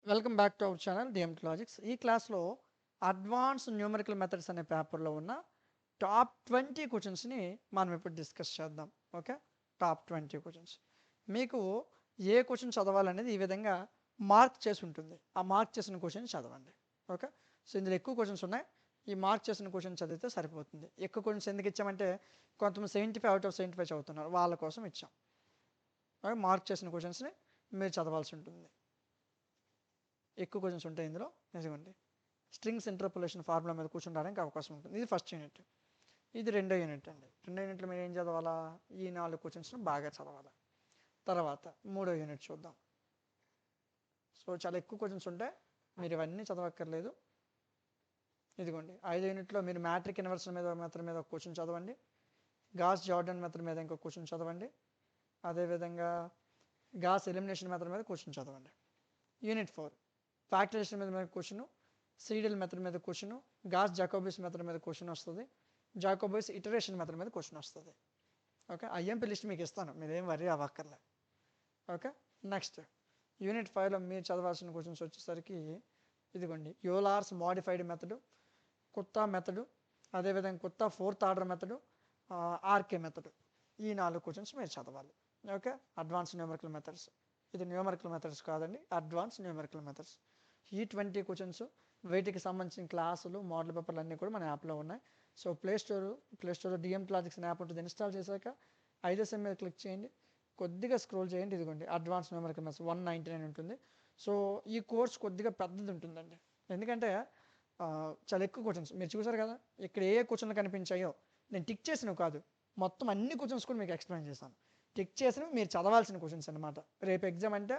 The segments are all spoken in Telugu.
Welcome back to our channel DMT logics. ఈ క్లాస్లో అడ్వాన్స్డ్ న్యూమరికల్ మెథడ్స్ అనే పేపర్లో ఉన్న టాప్ 20 క్వశ్చన్స్ని మనం ఇప్పుడు డిస్కస్ చేద్దాం. Okay, top 20 questions. మీకు ఏ క్వశ్చన్ చదవాలనేది ఈ విధంగా మార్క్ చేసి ఉంటుంది. ఆ మార్క్ చేసిన క్వశ్చన్ చదవండి. ఓకే, సో ఇందులో ఎక్కువ క్వశ్చన్స్ ఉన్నాయి. ఈ మార్క్ చేసిన క్వశ్చన్ చదివితే సరిపోతుంది. ఎక్కువ క్వశ్చన్స్ ఎందుకు ఇచ్చామంటే కొంతమంది 75 అవుట్ ఆఫ్ 75 చదువుతున్నారు, వాళ్ళ కోసం ఇచ్చాం. మార్క్ చేసిన క్వశ్చన్స్ని మీరు చదవాల్సి ఉంటుంది. ఎక్కువ క్వశ్చన్స్ ఉంటాయి ఇందులో. నిజమండి, స్ట్రింగ్స్ ఇంటర్పోలేషన్ ఫార్ములా మీద కూర్చుంటానికి అవకాశం ఉంటుంది. ఇది ఫస్ట్ యూనిట్. ఇది రెండో యూనిట్ అండి. రెండో యూనిట్లో మీరు ఏం చదవాలా? ఈ 4 క్వశ్చన్స్ను బాగా చదవాలి. తర్వాత మూడో యూనిట్ చూద్దాం. సో చాలా ఎక్కువ క్వశ్చన్స్ ఉంటాయి, మీరు ఇవన్నీ చదవక్కర్లేదు. ఇదిగోండి, ఐదో యూనిట్లో మీరు మ్యాట్రిక్ ఇన్వర్షన్ మెథడ్ మీద ఒక క్వశ్చన్ చదవండి. గాస్ జార్డన్ మెథడ్ మీద ఇంకొక క్వశ్చన్ చదవండి. అదేవిధంగా గాస్ ఎలిమినేషన్ మెథడ్ మీద క్వశ్చన్ చదవండి. యూనిట్ 4 ఫ్యాక్టరైజేషన్ మీద క్వశ్చన్, సీడల్ మెథడ్ మీద క్వశ్చన్, గాస్ జాకోబిస్ మెథడ్ మీద క్వశ్చన్ వస్తుంది, జాకోబిస్ ఇటరేషన్ మెథడ్ మీద క్వశ్చన్ వస్తుంది. ఓకే, ఐఎంపీ లిస్ట్ మీకు ఇస్తాను, మీరేం వరీ అవ్వక్కర్లే. ఓకే, నెక్స్ట్ యూనిట్ 5లో మీరు చదవాల్సిన క్వశ్చన్స్ వచ్చేసరికి ఇదిగోండి, యూలార్స్ మోడిఫైడ్ మెథడు, కొత్త మెథడు, అదేవిధంగా కొత్త fourth order method, RK method. ఈ 4 క్వశ్చన్స్ మీరు చదవాలి. Okay, advance numerical methods. ఇది న్యూమరికల్ మెథడ్స్ కాదండి, అడ్వాన్స్ న్యూమరికల్ మెథడ్స్. ఈ 20 క్వశ్చన్స్ వీటికి సంబంధించిన క్లాసులు, మోడల్ పేపర్లు అన్నీ కూడా మన యాప్లో ఉన్నాయి. సో ప్లేస్టోర్లో డిఎంటి లాజిక్స్ అనే యాప్ ఉంటుంది. ఇన్స్టాల్ చేశాక 5 మీద క్లిక్ చేయండి, కొద్దిగా స్క్రోల్ చేయండి. ఇదిగోండి, అడ్వాన్స్ న్యూమరికల్ మెథడ్స్ 199 ఉంటుంది. సో ఈ కోర్స్ కొద్దిగా పెద్దది ఉంటుందండి, ఎందుకంటే చాలా ఎక్కువ క్వశ్చన్స్. మీరు చూసారు కదా, ఇక్కడ ఏ క్వశ్చన్లు కనిపించాయో నేను టిక్ చేసినవి కాదు, మొత్తం అన్ని క్వశ్చన్స్ కూడా మీకు ఎక్స్ప్లెయిన్ చేశాను. టిక్ చేసినవి మీరు చదవాల్సిన క్వశ్చన్స్ అనమాట. రేపు ఎగ్జామ్ అంటే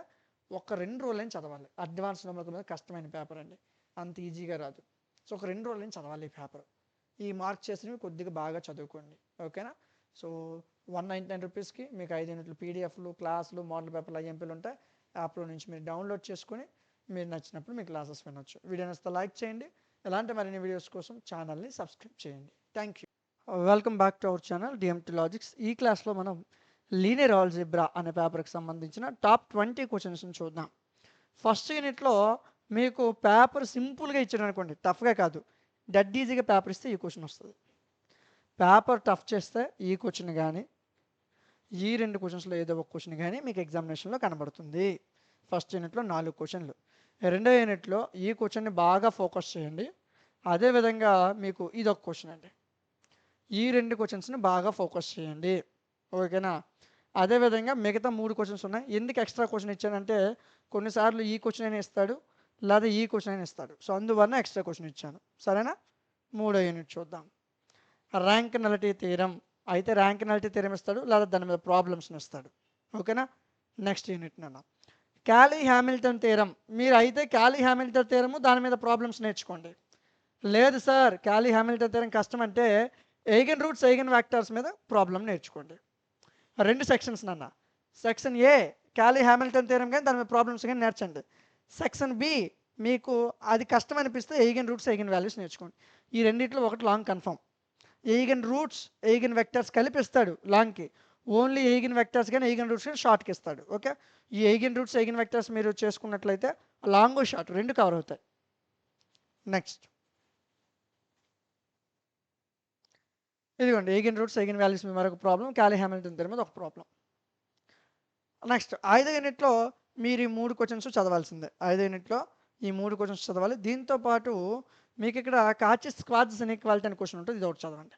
ఒక 2 రోజులైనా చదవాలి. అడ్వాన్స్ న్యూమరికల్ మీద కష్టమైన పేపర్ అండి, అంత ఈజీగా రాదు. సో ఒక 2 రోజులైనా చదవాలి ఈ పేపర్. ఈ మార్క్ చేసినవి కొద్దిగా బాగా చదువుకోండి. ఓకేనా? సో 199 రూపీస్కి మీకు 5 యూనిట్లు పీడిఎఫ్లు, క్లాసులు, మోడల్ పేపర్లు, ఐఎంపీలు ఉంటాయి. యాప్లో నుంచి మీరు డౌన్లోడ్ చేసుకొని మీరు నచ్చినప్పుడు మీ క్లాసెస్ వినొచ్చు. వీడియో నచ్చితే లైక్ చేయండి. ఎలాంటి మరిన్ని వీడియోస్ కోసం ఛానల్ని సబ్స్క్రైబ్ చేయండి. Thank you. Welcome back to our channel DMT logics. ఈ క్లాస్లో మనం లీనియర్ ఆల్జీబ్రా అనే పేపర్కి సంబంధించిన టాప్ 20 క్వశ్చన్స్ని చూద్దాం. ఫస్ట్ యూనిట్లో మీకు పేపర్ సింపుల్గా ఇచ్చాడు అనుకోండి, టఫ్గా కాదు, డెడ్ ఈజీగా పేపర్ ఇస్తే ఈ క్వశ్చన్ వస్తుంది. పేపర్ టఫ్ చేస్తే ఈ క్వశ్చన్ కానీ ఈ 2 క్వశ్చన్స్లో ఏదో ఒక క్వశ్చన్ కానీ మీకు ఎగ్జామినేషన్లో కనబడుతుంది. ఫస్ట్ యూనిట్లో 4 క్వశ్చన్లు. రెండో యూనిట్లో ఈ క్వశ్చన్ని బాగా ఫోకస్ చేయండి. అదేవిధంగా మీకు ఇదొక క్వశ్చన్ అండి, ఈ 2 క్వశ్చన్స్ని బాగా ఫోకస్ చేయండి. ఓకేనా? అదేవిధంగా మిగతా 3 క్వశ్చన్స్ ఉన్నాయి. ఎందుకు ఎక్స్ట్రా క్వశ్చన్ ఇచ్చానంటే కొన్నిసార్లు ఈ క్వశ్చన్ అయినా ఇస్తాడు, లేదా ఈ క్వశ్చన్ అయినా ఇస్తాడు. సో అందువల్ల ఎక్స్ట్రా క్వశ్చన్ ఇచ్చాను. సరేనా? మూడో యూనిట్ చూద్దాం. Rank nullity theorem. అయితే ర్యాంక్ నలిటీ థీరం ఇస్తాడు, లేదా దాని మీద ప్రాబ్లమ్స్ని ఇస్తాడు. ఓకేనా? నెక్స్ట్ యూనిట్ నాన్న క్యాలీ హ్యామిల్టన్ థీరం. మీరు అయితే క్యాలీ హ్యామిల్టన్ థీరము దాని మీద ప్రాబ్లమ్స్ నేర్చుకోండి. లేదు సార్ క్యాలీ హ్యామిల్టన్ థీరం కష్టం అంటే ఎయిగన్ రూట్స్, ఎయిగన్ వెక్టర్స్ మీద ప్రాబ్లం నేర్చుకోండి. 2 సెక్షన్స్ నాన్న. సెక్షన్ ఏ క్యాలీ హ్యామిల్టన్ థీరం కానీ దాని మీద ప్రాబ్లమ్స్ కానీ నేర్చండి. సెక్షన్ బి మీకు అది కష్టం అనిపిస్తే ఎయిగన్ రూట్స్, ఎయిగన్ వాల్యూస్ నేర్చుకోండి. ఈ రెండిట్లో ఒకటి long confirm. Eigen roots, eigen vectors కలిపిస్తాడు లాంగ్కి. ఓన్లీ ఎయిగన్ వెక్టర్స్ కానీ ఎయిగన్ రూట్స్ కానీ షార్ట్కి ఇస్తాడు. ఓకే, ఈ ఎయిగన్ రూట్స్, ఎయిగన్ వెక్టర్స్ మీరు చేసుకున్నట్లయితే లాంగ్, షార్ట్ 2 కవర్ అవుతాయి. నెక్స్ట్ ఇదిగోండి, ఎయిగన్ రూట్స్, ఎయిగన్ వాల్యూస్ మీద మరొక ప్రాబ్లం, క్యాలీ హ్యామిల్టన్ థీరం మీద ఒక ప్రాబ్లం. నెక్స్ట్ 5వ యూనిట్లో మీరు ఈ 3 క్వశ్చన్స్ చదవాల్సిందే. 5వ యూనిట్లో ఈ 3 క్వశ్చన్స్ చదవాలి. దీంతోపాటు మీకు ఇక్కడ కాచిస్ స్క్వాడ్స్ ఇన్ఈక్వాలిటీ అనే క్వశ్చన్ ఉంటుంది, ఇది ఒకటి చదవండి.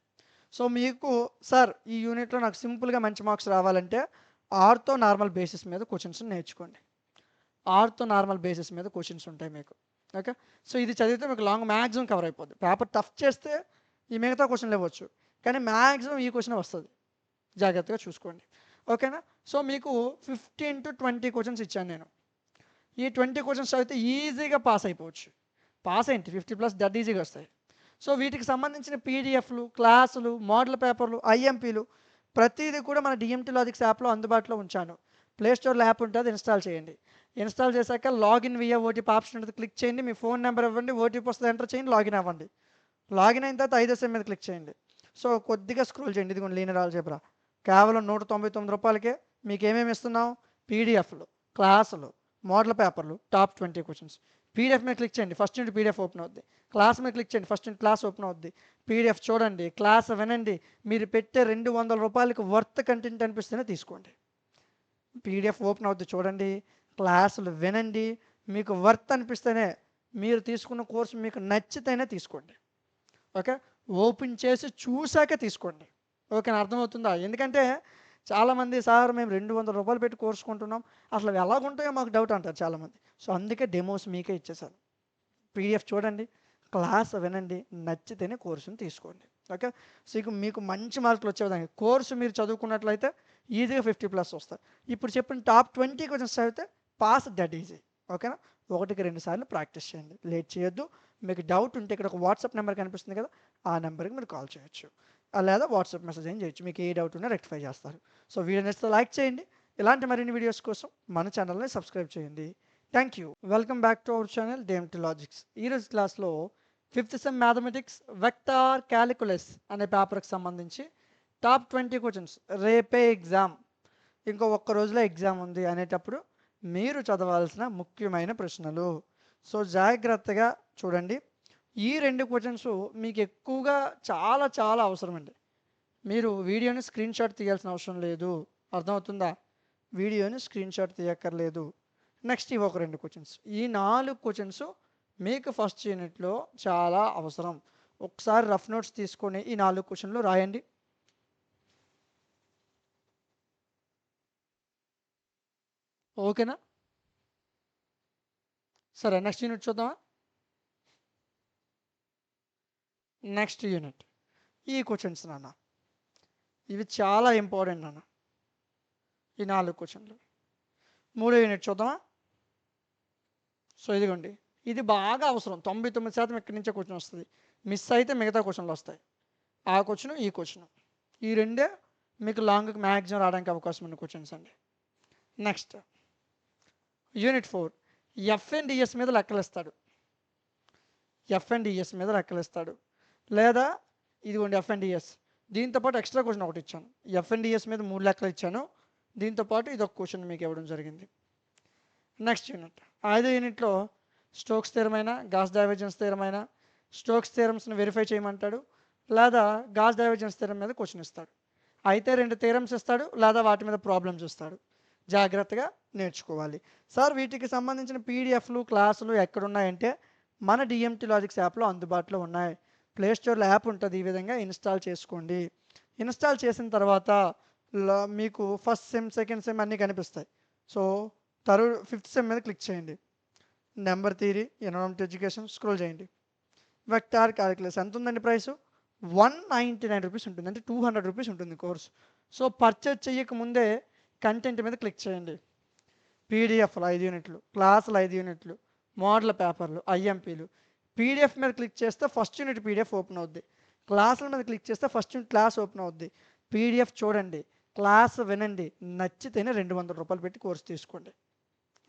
సో మీకు సార్ ఈ యూనిట్లో నాకు సింపుల్గా మంచి మార్క్స్ రావాలంటే ఆర్తో నార్మల్ బేసిస్ మీద క్వశ్చన్స్ నేర్చుకోండి. ఆర్తో నార్మల్ బేసిస్ మీద క్వశ్చన్స్ ఉంటాయి మీకు. ఓకే, సో ఇది చదివితే మీకు లాంగ్ మ్యాక్సిమం కవర్ అయిపోద్ది. పేపర్ టఫ్ చేస్తే ఈ మిగతా క్వశ్చన్లు ఇవ్వచ్చు, కానీ మ్యాక్సిమం ఈ క్వశ్చన్ వస్తుంది. జాగ్రత్తగా చూసుకోండి. ఓకేనా? సో మీకు 15 to 20 క్వశ్చన్స్ ఇచ్చాను నేను. ఈ 20 క్వశ్చన్స్ చదివితే ఈజీగా పాస్ అయిపోవచ్చు. పాస్ ఏంటి 50+ డెడ్ ఈజీగా వస్తాయి. సో వీటికి సంబంధించిన పీడిఎఫ్లు, క్లాసులు, మోడల్ పేపర్లు, ఐఎంపీలు ప్రతిదీ కూడా మన డిఎంటి లాజిక్స్ యాప్లో అందుబాటులో ఉంచాను. ప్లేస్టోర్లో యాప్ ఉంటుంది, ఇన్స్టాల్ చేయండి. ఇన్స్టాల్ చేశాక లాగిన్ వియా ఓటీపీ ఆప్షన్ ఉంటుంది, క్లిక్ చేయండి. మీ ఫోన్ నెంబర్ ఇవ్వండి, ఓటీపీ వస్తుంది, ఎంటర్ చేయండి, లాగిన్ అవ్వండి. లాగిన్ అయిన తర్వాత 5 మీద క్లిక్ చేయండి. సో కొద్దిగా స్క్రోల్ చేయండి. ఇదిగోండి, లీనియర్ ఆల్జీబ్రా కేవలం 199 రూపాయలకే మీకు ఏమేమి ఇస్తున్నాం? పీడిఎఫ్లు, క్లాసులు, మోడల్ పేపర్లు టాప్ 20 క్వశ్చన్స్. పీడిఎఫ్ మీద క్లిక్ చేయండి, ఫస్ట్ యూనిట్ పీడిఎఫ్ ఓపెన్ అవుద్ది. క్లాస్ మీద క్లిక్ చేయండి, ఫస్ట్ యూనిట్ క్లాస్ ఓపెన్ అవుద్ది. పీడిఎఫ్ చూడండి, క్లాస్ వినండి. మీరు పెట్టే ₹200 వర్త్ కంటెంట్ అనిపిస్తేనే తీసుకోండి. పీడిఎఫ్ ఓపెన్ అవుద్ది, చూడండి, క్లాసులు వినండి. మీకు వర్త్ అనిపిస్తేనే, మీరు తీసుకున్న కోర్సు మీకు నచ్చితేనే తీసుకోండి. ఓకే, ఓపెన్ చేసి చూశాక తీసుకోండి. ఓకేనా, అర్థమవుతుందా? ఎందుకంటే చాలామంది సార్ మేము ₹200 పెట్టి కోర్సు కొంటున్నాం, అసలు ఎలాగుంటాయో మాకు డౌట్ అంటారు చాలామంది. సో అందుకే డెమోస్ మీకే ఇచ్చేసాను. పీడిఎఫ్ చూడండి, క్లాస్ వినండి, నచ్చితేనే కోర్సుని తీసుకోండి. ఓకే, సో ఇక మీకు మంచి మార్కులు వచ్చేదానికి కోర్సు మీరు చదువుకున్నట్లయితే ఈజీగా 50+ వస్తారు. ఇప్పుడు చెప్పిన టాప్ 20 క్వశ్చన్స్ చదివితే పాస్ దట్ ఈజీ. ఓకేనా, 1-2 సార్లు ప్రాక్టీస్ చేయండి, లేట్ చేయొద్దు. మీకు డౌట్ ఉంటే ఇక్కడ ఒక వాట్సాప్ నెంబర్ కనిపిస్తుంది కదా, ఆ నెంబర్కి మీరు కాల్ చేయొచ్చు, లేదా వాట్సాప్ మెసేజ్ అయినా చేయొచ్చు. మీకు ఏ డౌట్ ఉన్నా రెక్టిఫై చేస్తారు. సో వీడియో నచ్చితే లైక్ చేయండి. ఇలాంటి మరిన్ని వీడియోస్ కోసం మన ఛానల్ని సబ్స్క్రైబ్ చేయండి. Thank you. Welcome back to our channel DMT logics. ఈరోజు క్లాస్లో 5th sem mathematics vector calculus అనే పేపర్కి సంబంధించి టాప్ 20 క్వశ్చన్స్. రేపే ఎగ్జామ్, ఇంకో ఒక్క రోజులో ఎగ్జామ్ ఉంది అనేటప్పుడు మీరు చదవాల్సిన ముఖ్యమైన ప్రశ్నలు. సో జాగ్రత్తగా చూడండి. ఈ 2 క్వశ్చన్స్ మీకు ఎక్కువగా చాలా చాలా అవసరం అండి. మీరు వీడియోని స్క్రీన్ షాట్ తీయాల్సిన అవసరం లేదు, అర్థమవుతుందా? వీడియోని స్క్రీన్ షాట్ తీయక్కర్లేదు. నెక్స్ట్ ఇవి ఒక 2 క్వశ్చన్స్. ఈ 4 క్వశ్చన్స్ మీకు ఫస్ట్ యూనిట్లో చాలా అవసరం. ఒకసారి రఫ్ నోట్స్ తీసుకొని ఈ 4 క్వశ్చన్లు రాయండి. ఓకేనా? సరే, నెక్స్ట్ యూనిట్ చూద్దామా? నెక్స్ట్ యూనిట్ ఈ క్వశ్చన్స్ నాన్న, ఇవి చాలా ఇంపార్టెంట్ నాన్న. ఈ 4 క్వశ్చన్లు. 3వ యూనిట్ చూద్దామా? సో ఇదిగోండి, ఇది బాగా అవసరం. 99% ఇక్కడి నుంచే క్వశ్చన్ వస్తుంది. మిస్ అయితే మిగతా క్వశ్చన్లు వస్తాయి. ఆ క్వశ్చన్, ఈ క్వశ్చన్, ఈ రెండే మీకు లాంగ్కి మ్యాక్సిమం రావడానికి అవకాశం ఉన్న క్వశ్చన్స్ అండి. నెక్స్ట్ యూనిట్ 4 ఎఫ్ఎన్డిఎస్ మీద లెక్కలిస్తాడు. ఎఫ్ఎన్డిఎస్ మీద లెక్కలిస్తాడు, లేదా ఇదిగోండి ఎఫ్ఎన్డిఎస్. దీంతోపాటు ఎక్స్ట్రా క్వశ్చన్ ఒకటి ఇచ్చాను. ఎఫ్ఎన్డిఎస్ మీద 3 లెక్కలు ఇచ్చాను, దీంతోపాటు ఇది ఒక క్వశ్చన్ మీకు ఇవ్వడం జరిగింది. నెక్స్ట్ యూనిట్ 5వ యూనిట్లో స్టోక్స్ థియరమైన, గాస్ డైవర్జెన్స్ థియరమైన, స్టోక్స్ థియరమ్స్ని వెరిఫై చేయమంటాడు, లేదా గాస్ డైవర్జెన్స్ థియరం మీద క్వశ్చన్ ఇస్తాడు. అయితే 2 థియరమ్స్ ఇస్తాడు, లేదా వాటి మీద ప్రాబ్లమ్స్ ఇస్తాడు. జాగ్రత్తగా నేర్చుకోవాలి. సార్ వీటికి సంబంధించిన పీడిఎఫ్లు క్లాసులు ఎక్కడున్నాయంటే మన డిఎంటీ లాజిక్స్ యాప్లో అందుబాటులో ఉన్నాయి. ప్లేస్టోర్లో యాప్ ఉంటుంది, ఈ విధంగా ఇన్స్టాల్ చేసుకోండి. ఇన్స్టాల్ చేసిన తర్వాత మీకు ఫస్ట్ సెమ్, సెకండ్ సెమ్ అన్నీ కనిపిస్తాయి. సో 5th సెమ్ మీద క్లిక్ చేయండి. Number theory, environment education scroll చేయండి. వెక్టార్ క్యాలిక్యులస్ ఎంత ఉందండి ప్రైస్? 199 రూపీస్ ఉంటుంది, అంటే 200 రూపీస్ ఉంటుంది కోర్సు. సో పర్చేజ్ చేయక ముందే కంటెంట్ మీద క్లిక్ చేయండి. పీడిఎఫ్లు 5 యూనిట్లు, క్లాసులు 5 యూనిట్లు, మోడల్ పేపర్లు, ఐఎంపీలు. పీడిఎఫ్ మీద క్లిక్ చేస్తే ఫస్ట్ యూనిట్ పీడిఎఫ్ ఓపెన్ అవుద్ది. క్లాసుల మీద క్లిక్ చేస్తే ఫస్ట్ యూనిట్ క్లాస్ ఓపెన్ అవుద్ది. పీడిఎఫ్ చూడండి, క్లాస్ వినండి, నచ్చితేనే ₹200 పెట్టి కోర్సు తీసుకోండి.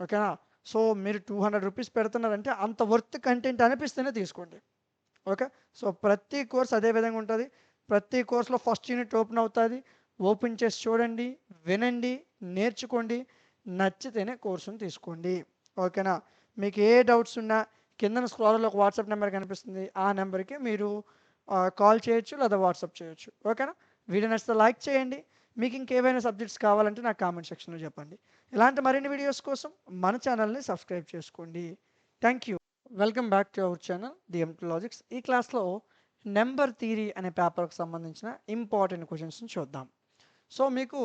ఓకేనా? సో మీరు 200 రూపీస్ పెడుతున్నారంటే అంత వర్త్ కంటెంట్ అనిపిస్తేనే తీసుకోండి. ఓకే, సో ప్రతి కోర్స్ అదే విధంగా ఉంటుంది. ప్రతి కోర్సులో ఫస్ట్ యూనిట్ ఓపెన్ అవుతుంది. ఓపెన్ చేసి చూడండి, వినండి, నేర్చుకోండి, నచ్చితేనే కోర్సును తీసుకోండి. ఓకేనా? మీకు ఏ డౌట్స్ ఉన్నా కింద స్క్రోల్లో ఒక వాట్సాప్ నెంబర్ కనిపిస్తుంది, ఆ నెంబర్కి మీరు కాల్ చేయొచ్చు, లేదా వాట్సాప్ చేయొచ్చు. ఓకేనా? వీడియో నచ్చితే లైక్ చేయండి. మీకు ఇంకేమైనా సబ్జెక్ట్స్ కావాలంటే నాకు కామెంట్ సెక్షన్లో చెప్పండి. ఇలాంటి మరిన్ని వీడియోస్ కోసం మన ఛానల్ని సబ్స్క్రైబ్ చేసుకోండి. Thank you. Welcome back to our channel DMT logics. ఈ క్లాస్లో నెంబర్ థియరీ అనే పేపర్కి సంబంధించిన ఇంపార్టెంట్ క్వశ్చన్స్ని చూద్దాం. సో మీకు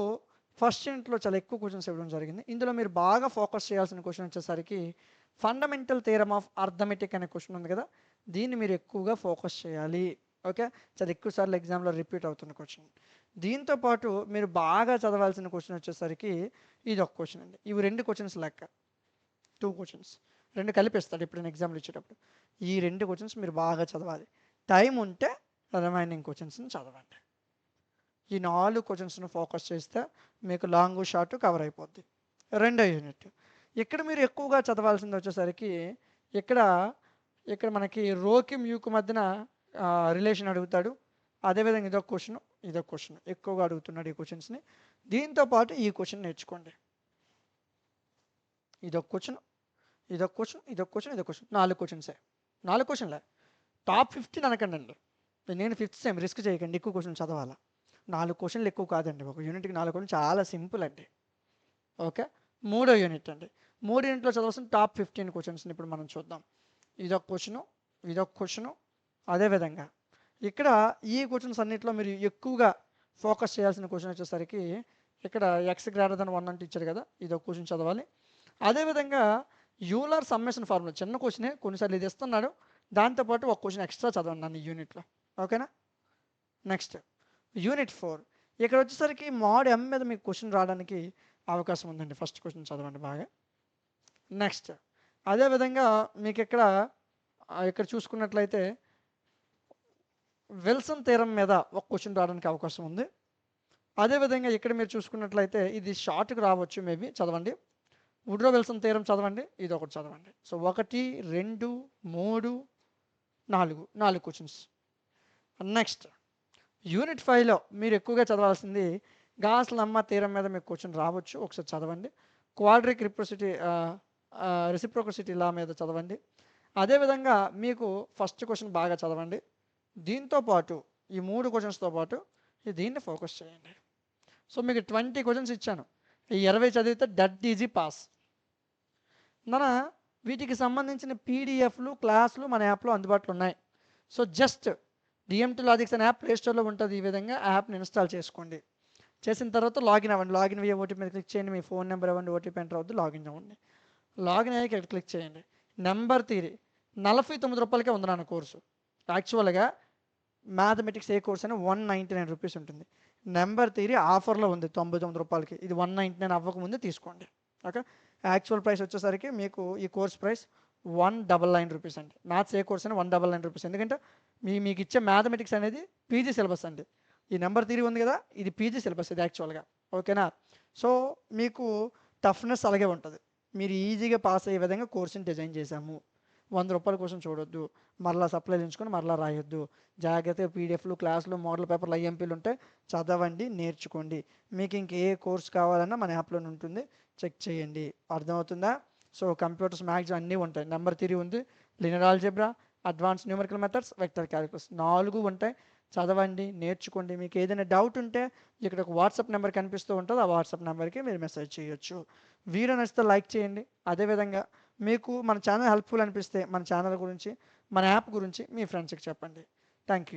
ఫస్ట్ యూనిట్లో చాలా ఎక్కువ క్వశ్చన్స్ ఇవ్వడం జరిగింది. ఇందులో మీరు బాగా ఫోకస్ చేయాల్సిన క్వశ్చన్ వచ్చేసరికి ఫండమెంటల్ థియరమ్ ఆఫ్ అర్థమెటిక్ అనే క్వశ్చన్ ఉంది కదా, దీన్ని మీరు ఎక్కువగా ఫోకస్ చేయాలి. ఓకే, చాలా ఎక్కువ సార్లు ఎగ్జామ్లో రిపీట్ అవుతున్న క్వశ్చన్. దీంతో పాటు మీరు బాగా చదవాల్సిన క్వశ్చన్ వచ్చేసరికి ఇది ఒక క్వశ్చన్ అండి. ఇవి 2 క్వశ్చన్స్ లెక్క, 2 క్వశ్చన్స్, 2 కలిపిస్తాడు ఇప్పుడు నేను ఎగ్జామ్లు ఇచ్చేటప్పుడు. ఈ 2 క్వశ్చన్స్ మీరు బాగా చదవాలి. టైం ఉంటే రిమైనింగ్ క్వశ్చన్స్ని చదవండి. ఈ 4 క్వశ్చన్స్ను ఫోకస్ చేస్తే మీకు లాంగ్ షార్ట్ కవర్ అయిపోద్ది. 2వ యూనిట్ ఇక్కడ మీరు ఎక్కువగా చదవాల్సింది వచ్చేసరికి ఇక్కడ మనకి రోకి మ్యూకి మధ్యన రిలేషన్ అడుగుతాడు. అదేవిధంగా ఇదొక క్వశ్చన్ ఎక్కువగా అడుగుతున్నాడు ఈ క్వశ్చన్స్ని. దీంతోపాటు ఈ క్వశ్చన్ నేర్చుకోండి. ఇదొక క్వశ్చన్, ఇదొక క్వశ్చన్, ఇదొక క్వశ్చన్, ఇదొక క్వశ్చన్, 4 క్వశ్చన్సే. 4 క్వశ్చన్లే. టాప్ 15 అనకండి. నేను 5th సెమ్, రిస్క్ చేయకండి, ఎక్కువ క్వశ్చన్ చదవాలా. 4 క్వశ్చన్లు ఎక్కువ కాదండి, ఒక యూనిట్కి 4 క్వశ్చన్ చాలా సింపుల్ అండి. ఓకే, 3వ యూనిట్ అండి. 3 యూనిట్లో చదవాల్సిన టాప్ 15 క్వశ్చన్స్ని ఇప్పుడు మనం చూద్దాం. ఇదొక క్వశ్చను, ఇదొక క్వశ్చను. అదేవిధంగా ఇక్కడ ఈ క్వశ్చన్స్ అన్నింటిలో మీరు ఎక్కువగా ఫోకస్ చేయాల్సిన క్వశ్చన్ వచ్చేసరికి ఇక్కడ ఎక్స్ గ్రేటర్ దెన్ 1 అంటే ఇచ్చారు కదా, ఇదొక క్వశ్చన్ చదవాలి. అదేవిధంగా యూలర్ సమ్మేషన్ ఫార్ములా చిన్న క్వశ్చనే, కొన్నిసార్లు ఇది ఇస్తున్నాడు, దాంతోపాటు ఒక క్వశ్చన్ ఎక్స్ట్రా చదవండి నన్ను యూనిట్లో. ఓకేనా. Next unit 4. ఇక్కడ వచ్చేసరికి మోడ్ M మీద మీకు క్వశ్చన్ రావడానికి అవకాశం ఉందండి. ఫస్ట్ క్వశ్చన్ చదవండి బాగా. నెక్స్ట్ అదేవిధంగా మీకు ఇక్కడ చూసుకున్నట్లయితే విల్సన్ థీరం మీద ఒక క్వశ్చన్ రావడానికి అవకాశం ఉంది. అదేవిధంగా ఇక్కడ మీరు చూసుకున్నట్లయితే ఇది షార్ట్కి రావచ్చు, మేబీ చదవండి. వుడ్రో విల్సన్ థీరం చదవండి, ఇది ఒకటి చదవండి. So 1, 2, 3, 4 questions. నెక్స్ట్ యూనిట్ 5లో మీరు ఎక్కువగా చదవాల్సింది గాస్ లెమ్మా థీరం మీద మీకు క్వశ్చన్ రావచ్చు, ఒకసారి చదవండి. క్వాడ్రిక్ రెసిప్రోసిటీ లా మీద చదవండి. అదేవిధంగా మీకు ఫస్ట్ క్వశ్చన్ బాగా చదవండి. దీంతో పాటు ఈ 3 క్వశ్చన్స్తో పాటు దీన్ని ఫోకస్ చేయండి. సో మీకు 20 క్వశ్చన్స్ ఇచ్చాను, ఈ 20 చదివితే డెడ్ ఈజీ పాస్. వీటికి సంబంధించిన పీడిఎఫ్లు క్లాసులు మన యాప్లో అందుబాటులో ఉన్నాయి. సో జస్ట్ డిఎంటీ లాజిక్స్ అనే యాప్ ప్లేస్టోర్లో ఉంటుంది. ఈ విధంగా యాప్ని ఇన్స్టాల్ చేసుకోండి. చేసిన తర్వాత లాగిన్ అవ్వండి. లాగిన్ అయ్యే ఓటీపీ మీద క్లిక్ చేయండి, మీ ఫోన్ నెంబర్ ఇవ్వండి, ఓటీపీ ఎంటర్ అవుద్ది, లాగిన్ అవ్వండి. లాగిన్ అయ్యాక ఇక్కడ క్లిక్ చేయండి. నెంబర్ థియరీ 49 రూపాయలకే ఉంది నాన్న కోర్సు. యాక్చువల్గా మ్యాథమెటిక్స్ ఏ కోర్స్ అని 199 రూపీస్ ఉంటుంది. నెంబర్ థియరీ ఆఫర్లో ఉంది 99 రూపాయలకి. ఇది 199 అవ్వకముందే తీసుకోండి. ఓకే, యాక్చువల్ ప్రైస్ వచ్చేసరికి మీకు ఈ కోర్స్ ప్రైస్ 199 రూపీస్ అండి. మ్యాథ్స్ ఏ కోర్స్ అని 199 రూపీస్. ఎందుకంటే మీకు ఇచ్చే మ్యాథమెటిక్స్ అనేది పీజీ సిలబస్ అండి. ఈ నెంబర్ థియరీ ఉంది కదా, ఇది పీజీ సిలబస్ ఇది యాక్చువల్గా. ఓకేనా. సో మీకు టఫ్నెస్ అలాగే ఉంటుంది. మీరు ఈజీగా పాస్ అయ్యే విధంగా కోర్సుని డిజైన్ చేశాము. 100 రూపాయల కోసం చూడొద్దు, మరలా సప్లై చేయించుకొని మరలా రాయొద్దు. జాగ్రత్తగా పీడిఎఫ్లు క్లాసులు మోడల్ పేపర్లు ఐఎంపీలు ఉంటే చదవండి, నేర్చుకోండి. మీకు ఇంకే కోర్స్ కావాలన్నా మన యాప్లోనే ఉంటుంది, చెక్ చేయండి. అర్థమవుతుందా. సో కంప్యూటర్స్ మ్యాథ్స్ అన్నీ ఉంటాయి. నెంబర్ థియరీ ఉంది, linear algebra, advance numerical methods, vector calculus 4 ఉంటాయి. చదవండి, నేర్చుకోండి. మీకు ఏదైనా డౌట్ ఉంటే ఇక్కడ ఒక వాట్సాప్ నెంబర్ కనిపిస్తూ ఉంటుంది, ఆ వాట్సాప్ నెంబర్కి మీరు మెసేజ్ చేయొచ్చు. వీడియో నచ్చితే లైక్ చేయండి. అదేవిధంగా మీకు మన ఛానల్ హెల్ప్ఫుల్ అనిపిస్తే మన ఛానల్ గురించి, మన యాప్ గురించి మీ ఫ్రెండ్స్కి చెప్పండి. Thank you.